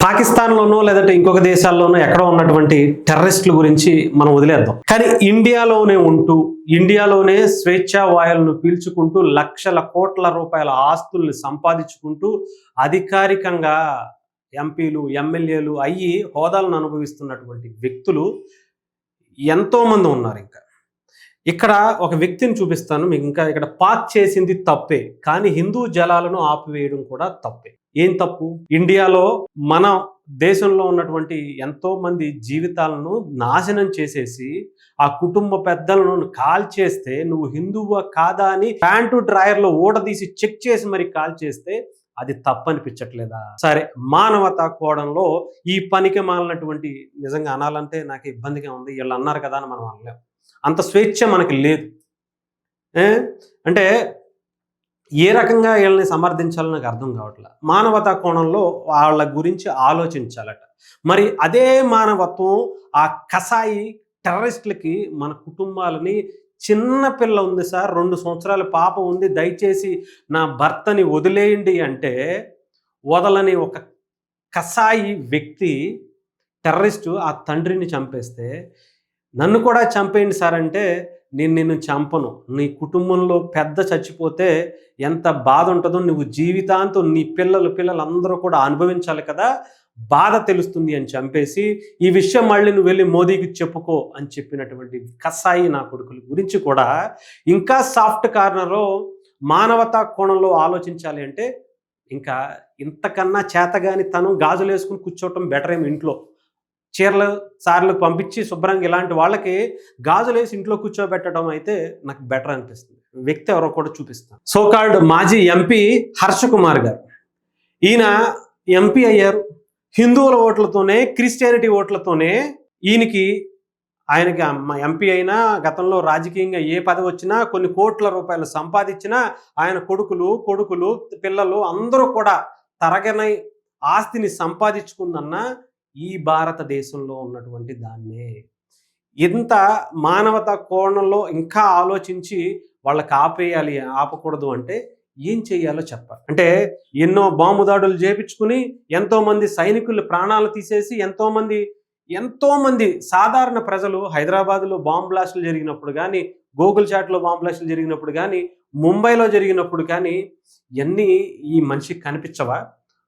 పాకిస్తాన్‌లోనో లేదంటే ఇంకొక దేశాల్లోనో ఎక్కడో ఉన్నటువంటి టెర్రరిస్టుల గురించి మనం వదిలేద్దాం. కానీ ఇండియాలోనే ఉంటూ, ఇండియాలోనే స్వేచ్ఛా వాయువులను పీల్చుకుంటూ లక్షల కోట్ల రూపాయల ఆస్తుల్ని సంపాదించుకుంటూ అధికారికంగా ఎంపీలు, ఎమ్మెల్యేలు అయ్యి హోదాలను అనుభవిస్తున్నటువంటి వ్యక్తులు ఎంతోమంది ఉన్నారింకా. ఇక్కడ ఒక వ్యక్తిని చూపిస్తాను మీకు. ఇంకా ఇక్కడ పాక్ చేసింది తప్పే, కానీ హిందూ జలాలను ఆపివేయడం కూడా తప్పే. ఏం తప్పు? ఇండియాలో మన దేశంలో ఉన్నటువంటి ఎంతో మంది జీవితాలను నాశనం చేసేసి ఆ కుటుంబ పెద్దలను కాల్చేస్తే నువ్వు హిందువా కాదా అని ప్యాంటు డ్రాయర్లో ఊడదీసి చెక్ చేసి మరి కాల్చేస్తే అది తప్పనిపించట్లేదా? సరే, మానవతా కోణంలో ఈ పనికి మాలినటువంటి, నిజంగా అనాలంటే నాకు ఇబ్బందిగా ఉంది, వీళ్ళు అన్నారు కదా అని మనం అనలేం. అంత స్వేచ్ఛ మనకి లేదు. అంటే ఏ రకంగా వీళ్ళని సమర్థించాలో నాకు అర్థం కావట్లేదు. మానవతా కోణంలో వాళ్ళ గురించి ఆలోచించాలట. మరి అదే మానవత్వం ఆ కసాయి టెర్రరిస్టులకి మన కుటుంబాలని, చిన్న పిల్ల ఉంది సార్, 2 సంవత్సరాల పాప ఉంది, దయచేసి నా భర్తని వదిలేయండి అంటే వదలని ఒక కసాయి వ్యక్తి టెర్రరిస్టు ఆ తండ్రిని చంపేస్తే, నన్ను కూడా చంపేయండి సార్ అంటే నిన్ను చంపను, నీ కుటుంబంలో పెద్ద చచ్చిపోతే ఎంత బాధ ఉంటుందో నువ్వు జీవితాంతం నీ పిల్లలందరూ కూడా అనుభవించాలి కదా, బాధ తెలుస్తుంది అని చంపేసి ఈ విషయం మళ్ళీ నువ్వు వెళ్ళి మోదీకి చెప్పుకో అని చెప్పినటువంటి కసాయి నా కొడుకుల గురించి కూడా ఇంకా సాఫ్ట్ కార్నర్లో మానవతా కోణంలో ఆలోచించాలి అంటే ఇంకా ఇంతకన్నా చేతగాని తను గాజులు వేసుకుని కూర్చోవటం బెటర్ ఏమి. ఇంట్లో చీరలు సార్లకు పంపించి శుభ్రంగా ఇలాంటి వాళ్ళకి గాజులు వేసి ఇంట్లో కూర్చోబెట్టడం అయితే నాకు బెటర్ అనిపిస్తుంది. వ్యక్తి ఎవరో కూడా చూపిస్తాను. సోకాల్డ్ మాజీ ఎంపీ హర్ష కుమార్ గారు, ఈయన ఎంపీ అయ్యారు హిందువుల ఓట్లతోనే, క్రిస్టియానిటీ ఓట్లతోనే. ఆయనకి ఎంపీ అయినా, గతంలో రాజకీయంగా ఏ పదవి వచ్చినా, కొన్ని కోట్ల రూపాయలు సంపాదించినా, ఆయన కొడుకులు పిల్లలు అందరూ కూడా తరగని ఆస్తిని సంపాదించుకుందన్న ఈ భారతదేశంలో ఉన్నటువంటి దాన్నే. ఇంత మానవతా కోణంలో ఇంకా ఆలోచించి వాళ్ళకి ఆపేయాలి, ఆపకూడదు అంటే ఏం చెయ్యాలో చెప్పాలి. అంటే ఎన్నో బాంబు దాడులు చేపించుకుని ఎంతోమంది సైనికులు ప్రాణాలు తీసేసి ఎంతోమంది సాధారణ ప్రజలు హైదరాబాద్లో బాంబ్ బ్లాస్టులు జరిగినప్పుడు కానీ, గోగుల్చాట్లో బాంబ్ బ్లాస్టులు జరిగినప్పుడు కానీ, ముంబైలో జరిగినప్పుడు కానీ ఇవన్నీ ఈ మనిషికి కనిపించవా?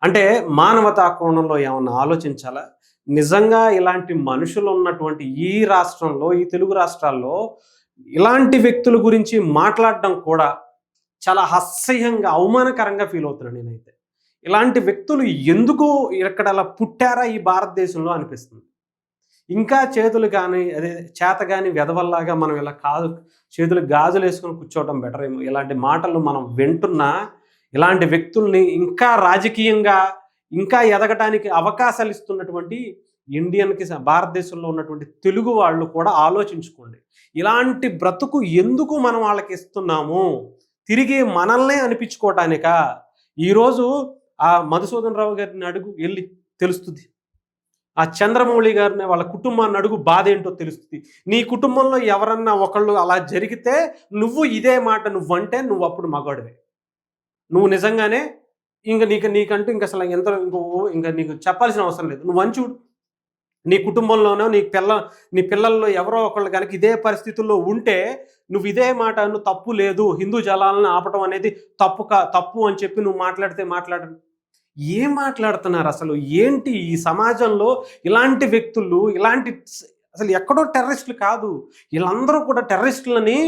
అంటే మానవతా కోణంలో ఏమన్నా ఆలోచించాలా? నిజంగా ఇలాంటి మనుషులు ఉన్నటువంటి ఈ రాష్ట్రంలో, ఈ తెలుగు రాష్ట్రాల్లో ఇలాంటి వ్యక్తుల గురించి మాట్లాడడం కూడా చాలా అసహ్యంగా, అవమానకరంగా ఫీల్ అవుతున్నాను నేనైతే. ఇలాంటి వ్యక్తులు ఎందుకు ఇక్కడ అలా పుట్టారా ఈ భారతదేశంలో అనిపిస్తుంది. ఇంకా చేతులు కానీ చేత కానీ వెధవల్లాగా మనం ఇలా చేతులు గాజులు వేసుకొని కూర్చోవడం బెటర్ ఏమో. ఇలాంటి మాటలు మనం వింటున్నా ఇలాంటి వ్యక్తుల్ని ఇంకా రాజకీయంగా ఇంకా ఎదగటానికి అవకాశాలు ఇస్తున్నటువంటి భారతదేశంలో ఉన్నటువంటి తెలుగు వాళ్ళు కూడా ఆలోచించుకోండి. ఇలాంటి బ్రతుకు ఎందుకు మనం వాళ్ళకి ఇస్తున్నాము? తిరిగి మనల్నే అనిపించుకోవటానిక? ఈరోజు ఆ మధుసూదన్ రావు గారిని అడుగు, వెళ్ళి తెలుస్తుంది. ఆ చంద్రమౌళి గారిని, వాళ్ళ కుటుంబాన్ని అడుగు, బాధ ఏంటో తెలుస్తుంది. నీ కుటుంబంలో ఎవరన్నా ఒకళ్ళు అలా జరిగితే నువ్వు ఇదే మాట నువ్వంటే నువ్వు అప్పుడు మగాడివే. నువ్వు నిజంగానే నీకంటూ ఇంక అసలు ఇంకా నీకు చెప్పాల్సిన అవసరం లేదు. నువ్వు చూడు, నీ కుటుంబంలోనో నీ పిల్లల్లో ఎవరో ఒకళ్ళు కనుక ఇదే పరిస్థితుల్లో ఉంటే నువ్వు ఇదే మాట, నువ్వు తప్పు లేదు, హిందూ జలాలను ఆపటం అనేది తప్పు అని చెప్పి నువ్వు మాట్లాడను. ఏం మాట్లాడుతున్నారు అసలు? ఏంటి ఈ సమాజంలో ఇలాంటి వ్యక్తులు, అసలు ఎక్కడో టెర్రరిస్టులు కాదు, వీళ్ళందరూ కూడా టెర్రరిస్టులని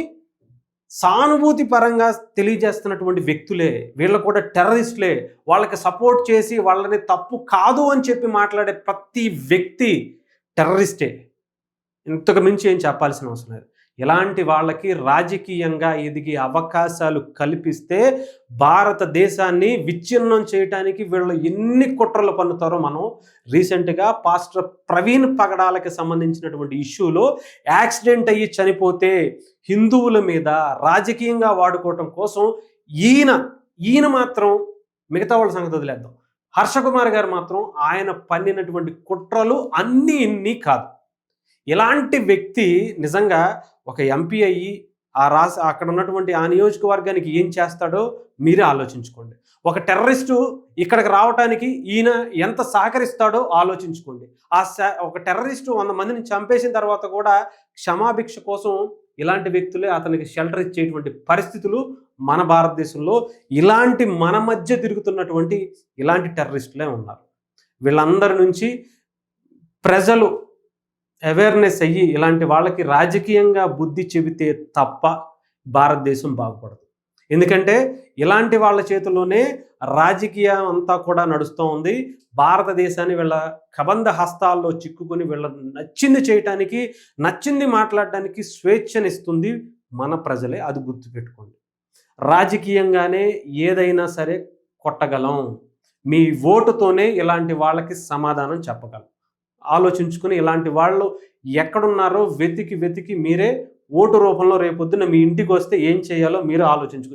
సానుభూతి పరంగా తెలియజేస్తున్నటువంటి వ్యక్తులే. వీళ్ళు కూడా టెర్రరిస్టులే. వాళ్ళకి సపోర్ట్ చేసి వాళ్ళని తప్పు కాదు అని చెప్పి మాట్లాడే ప్రతి వ్యక్తి టెర్రరిస్టే. ఇంతకు మించి ఏం చెప్పాల్సిన అవసరం లేదు. ఇలాంటి వాళ్ళకి రాజకీయంగా ఎదిగే అవకాశాలు కల్పిస్తే భారతదేశాన్ని విచ్ఛిన్నం చేయడానికి వీళ్ళు ఎన్ని కుట్రలు పన్నుతారో మనం రీసెంట్గా పాస్టర్ ప్రవీణ్ పగడాలకి సంబంధించినటువంటి ఇష్యూలో యాక్సిడెంట్ అయ్యి చనిపోతే హిందువుల మీద రాజకీయంగా వాడుకోవటం కోసం ఈయన మాత్రం, మిగతా వాళ్ళ సంగతి వదిలేద్దాం, హర్ష కుమార్ గారు మాత్రం ఆయన పన్నినటువంటి కుట్రలు ఇన్ని కాదు. ఇలాంటి వ్యక్తి నిజంగా ఒక ఎంపీ అయ్యి అక్కడ ఉన్నటువంటి ఆ నియోజకవర్గానికి ఏం చేస్తాడో మీరే ఆలోచించుకోండి. ఒక టెర్రరిస్టు ఇక్కడికి రావటానికి ఈయన ఎంత సహకరిస్తాడో ఆలోచించుకోండి. ఒక టెర్రరిస్టు 100 మందిని చంపేసిన తర్వాత కూడా క్షమాభిక్ష కోసం ఇలాంటి వ్యక్తులే అతనికి షెల్టర్ ఇచ్చేటువంటి పరిస్థితులు మన భారతదేశంలో ఇలాంటి మన మధ్య తిరుగుతున్నటువంటి ఇలాంటి టెర్రరిస్టులే ఉన్నారు. వీళ్ళందరి నుంచి ప్రజలు అవేర్నెస్ అయ్యి ఇలాంటి వాళ్ళకి రాజకీయంగా బుద్ధి చెబితే తప్ప భారతదేశం బాగుపడదు. ఎందుకంటే ఇలాంటి వాళ్ళ చేతుల్లోనే రాజకీయం అంతా కూడా నడుస్తూ ఉంది. భారతదేశాన్ని వీళ్ళ కబంధ హస్తాల్లో చిక్కుకొని వీళ్ళ నచ్చింది చేయటానికి, నచ్చింది మాట్లాడడానికి స్వేచ్ఛనిస్తుంది మన ప్రజలే. అది గుర్తుపెట్టుకోండి. రాజకీయంగానే ఏదైనా సరే కొట్టగలం. మీ ఓటుతోనే ఇలాంటి వాళ్ళకి సమాధానం చెప్పగలం. ఆలోచించుకుని ఇలాంటి వాళ్ళు ఎక్కడున్నారో వెతికి మీరే ఓటు రూపంలో రేపొద్దున మీ ఇంటికి వస్తే ఏం చేయాలో మీరు ఆలోచించుకుని